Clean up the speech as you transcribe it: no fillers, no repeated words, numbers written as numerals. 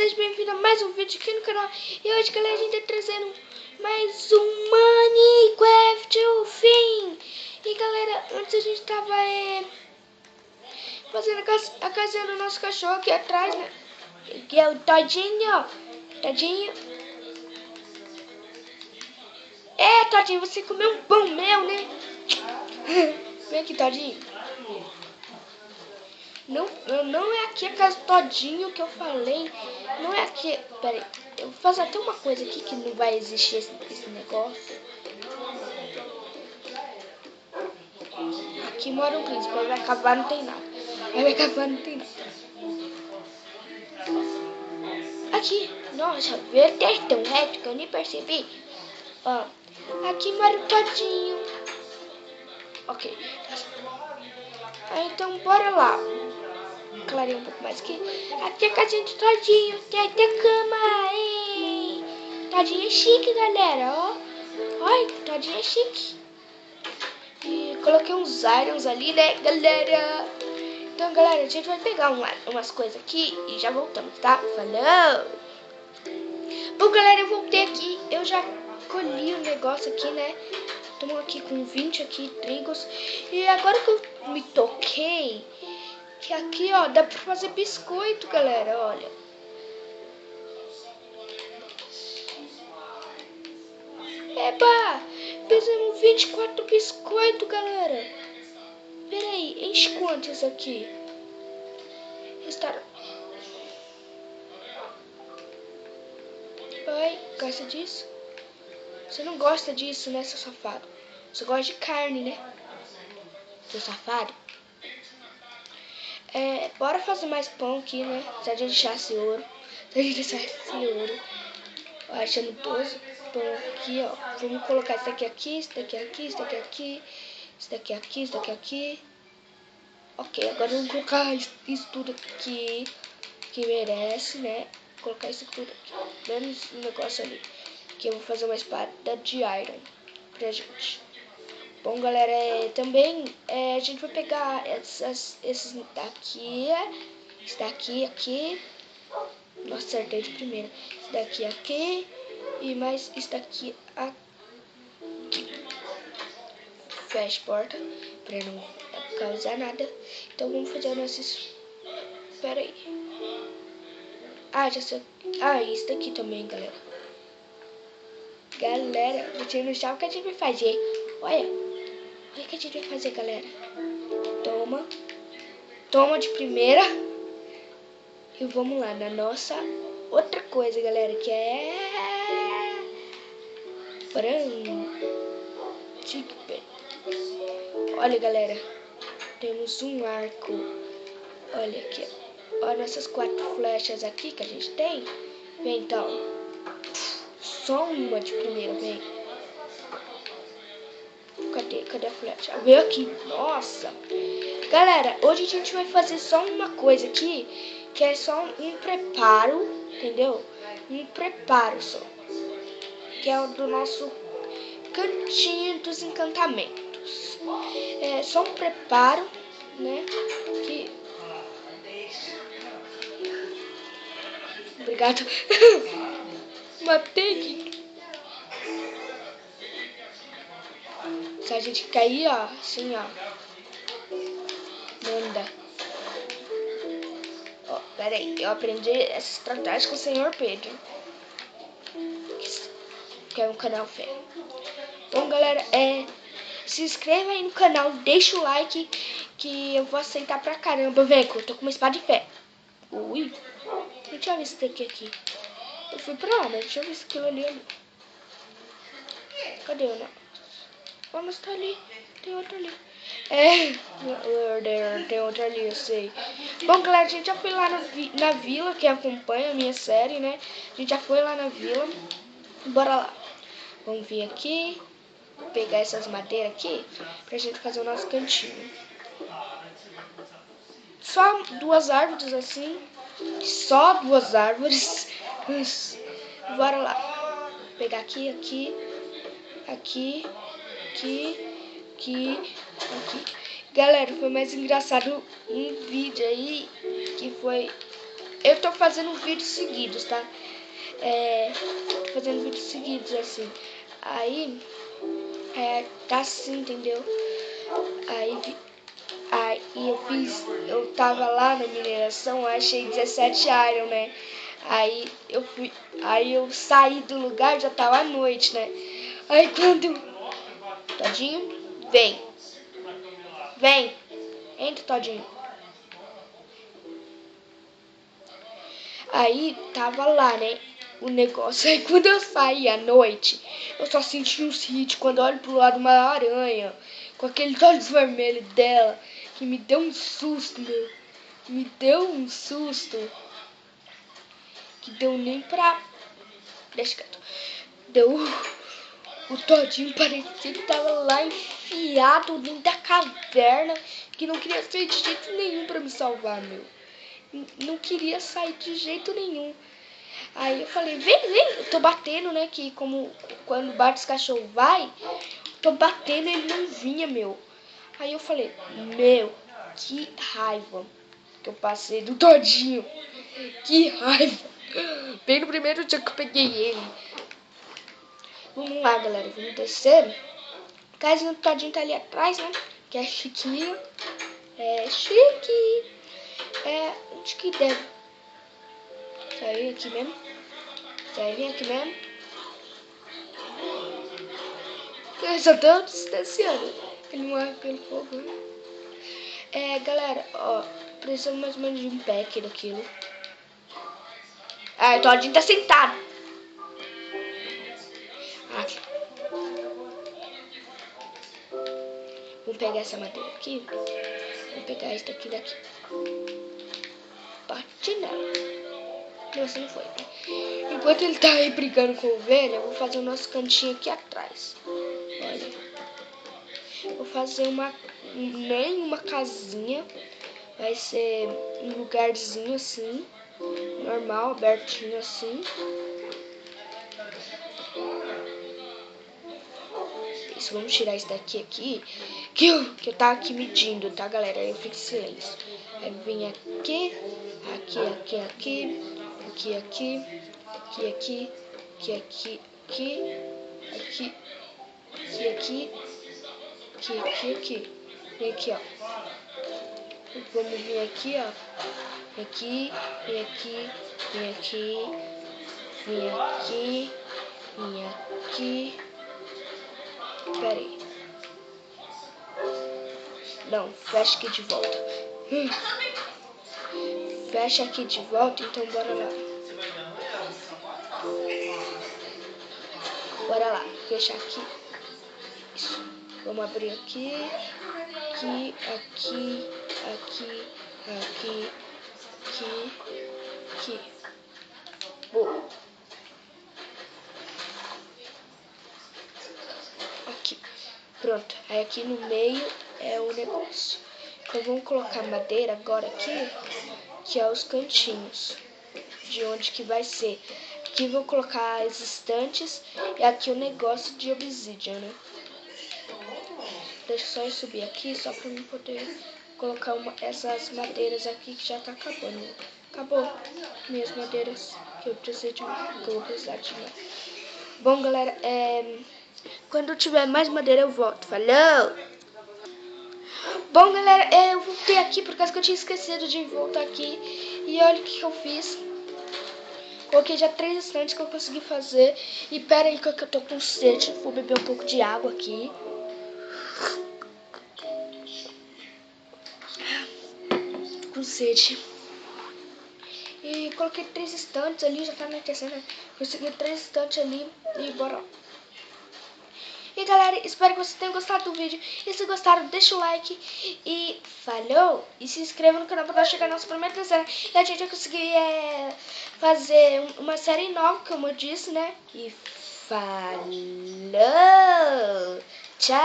seja bem-vindo a mais um vídeo aqui no canal. E hoje, galera, a gente tá trazendo mais um Minecraft o fim. E galera, antes a gente tava fazendo a casinha do nosso cachorro aqui atrás, né? Que é o Todinho. Todinho. Todinho, você comeu um pão meu, né? Vem aqui, Todinho. Não é aqui a casa Todinho que eu falei. Não é aqui. Pera aí. Eu vou fazer até uma coisa aqui que não vai existir esse negócio. Aqui mora um príncipe. Aí vai acabar, não tem nada. Aí vai acabar, não tem nada. Aqui. Nossa, veio até tão reto que eu nem percebi. Ó. Aqui mora o Todinho. Ok. Então bora lá. Clarear um pouco mais aqui. Aqui é a casinha de Todinho. Tem até cama. Ei. Todinho é chique, galera. Ó. Olha, Todinho é chique. E coloquei uns irons ali, né, galera? Então, galera, a gente vai pegar umas coisas aqui e já voltamos, tá? Falou! Bom, galera, eu voltei aqui. Eu já colhi o negócio aqui, né? Estamos aqui com 20 aqui, trigos. E agora que eu me toquei, que aqui, ó, dá pra fazer biscoito, galera, olha. Eba! Fizemos 24 biscoitos, galera. Pera aí, enche quantos aqui? Está... Ai, gosta disso? Você não gosta disso, né, seu safado? Você gosta de carne, né? Seu safado. Bora fazer mais pão aqui, né? Se a gente deixasse ouro. Se a gente deixasse ouro. Achando 12 pão aqui, ó. Vamos colocar isso daqui aqui, isso daqui aqui, isso daqui aqui. Isso daqui aqui, isso daqui aqui. Ok, agora vamos colocar isso tudo aqui. Que merece, né? Colocar isso tudo aqui. Menos um negócio ali. Que eu vou fazer uma espada de iron pra gente. Bom, galera, também a gente vai pegar esses daqui. Esse daqui aqui. Nossa, acertei de primeira. Esse daqui aqui. E mais esse daqui aqui. Fecha a porta pra não causar nada. Então vamos fazer o nosso... Pera aí. Já sei. Isso daqui também, galera. Galera, você não sabe o que a gente vai fazer. Olha o que a gente vai fazer, galera. Toma de primeira. E vamos lá na nossa outra coisa, galera, que é... Olha, galera, temos um arco. Olha aqui, olha essas 4 flechas aqui que a gente tem. Vem, então. Só uma de primeira, vem. Cadê a flecha? Veio aqui. Nossa. Galera, hoje a gente vai fazer só uma coisa aqui, que é só um preparo, entendeu? Um preparo só. Que é o do nosso cantinho dos encantamentos. É só um preparo, né? Que... Obrigado. Matei aqui. Se a gente cair, ó, assim, ó. Manda. Ó, pera aí. Eu aprendi essa estratégia com o senhor Pedro. Que é um canal fé. Então, galera, se inscreva aí no canal. Deixa o like. Que eu vou aceitar pra caramba. Vem, que eu tô com uma espada de fé. Ui. Não tinha visto isso aqui. Eu fui pra lá, mas deixa eu ver se aquilo ali. Cadê o negócio? Oh, mas tá ali. Tem outro ali. Tem outro ali, eu sei. Bom, galera, a gente já foi lá na vila, que acompanha a minha série, né? A gente já foi lá na vila. Bora lá. Vamos vir aqui. Pegar essas madeiras aqui pra gente fazer o nosso cantinho. Só 2 árvores assim. Só 2 árvores. Bora lá. Pegar aqui, aqui. Aqui. Galera, foi mais engraçado um vídeo aí que foi eu tô fazendo vídeos seguidos, tá? Tô fazendo vídeos seguidos, assim. Aí, tá assim, entendeu? Aí eu tava lá na mineração, achei 17 iron, né? Aí eu saí do lugar, já tava à noite, né? Aí quando... Todinho, vem. Vem. Entra, Todinho. Aí tava lá, né? O negócio. Aí quando eu saí à noite, eu só senti um hit quando eu olho pro lado uma aranha. Com aqueles olhos vermelhos dela. Que me deu um susto, meu. Me deu um susto. Que deu nem pra... Deixa quieto. Deu... O Todinho parecia que tava lá enfiado dentro da caverna. Que não queria sair de jeito nenhum pra me salvar, meu. Não queria sair de jeito nenhum. Aí eu falei, vem. Eu tô batendo, né? Que como quando bate os cachorros vai, tô batendo, ele não vinha, meu. Aí eu falei, meu, que raiva que eu passei do Todinho. Que raiva. Bem no primeiro dia que eu peguei ele. Vamos lá, galera. Vamos descer. A casinha do Todinho tá ali atrás, né? Que é chiquinho. É chique. Onde que deve? Sair aqui mesmo. Sair aqui mesmo. Eu só tô distanciando. Ele morre pelo fogo, né? Galera, ó. Precisamos mais ou menos de um pack daquilo. O Todinho tá sentado. Aqui. Vamos pegar essa madeira aqui. Vamos pegar esse daqui. Bate nela. Nossa, não foi. Enquanto ele tá aí brigando com a ovelha, eu vou fazer o nosso cantinho aqui atrás. Olha. Vou fazer nem uma casinha. Vai ser um lugarzinho assim. Normal, abertinho assim. Isso, vamos tirar isso daqui aqui. Que eu tava aqui medindo, tá, galera? Aí eu fico em silêncio. Aí vem aqui. Aqui. Vem aqui, ó. Vamos vir aqui, ó. Vem aqui. Pera aí. Não, fecha aqui de volta. Fecha aqui de volta, então bora lá. Bora lá, fechar aqui. Isso. Vamos abrir aqui. Aqui. Boa. Aqui. Pronto. Aí aqui no meio é o negócio. Então vamos colocar madeira agora aqui, que é os cantinhos. De onde que vai ser. Aqui vou colocar as estantes e aqui o negócio de obsidian, né? Deixa só eu subir aqui, só pra eu poder colocar essas madeiras aqui que já tá acabando. Acabou minhas madeiras que eu vou precisar de mais. Bom, galera, quando eu tiver mais madeira eu volto. Falou! Bom, galera, eu voltei aqui por causa que eu tinha esquecido de voltar aqui. E olha o que eu fiz. Coloquei já 3 estantes que eu consegui fazer. E pera aí que eu tô com sede. Vou beber um pouco de água aqui. Tô com sede. E coloquei 3 estantes ali, já tá anoitecendo, né? Consegui 3 estantes ali e bora lá. E galera, espero que vocês tenham gostado do vídeo. E se gostaram, deixa o like e falou! E se inscreva no canal para chegar na nossa primeira dezena. E a gente vai conseguir fazer uma série nova, como eu disse, né? E falou! Tchau!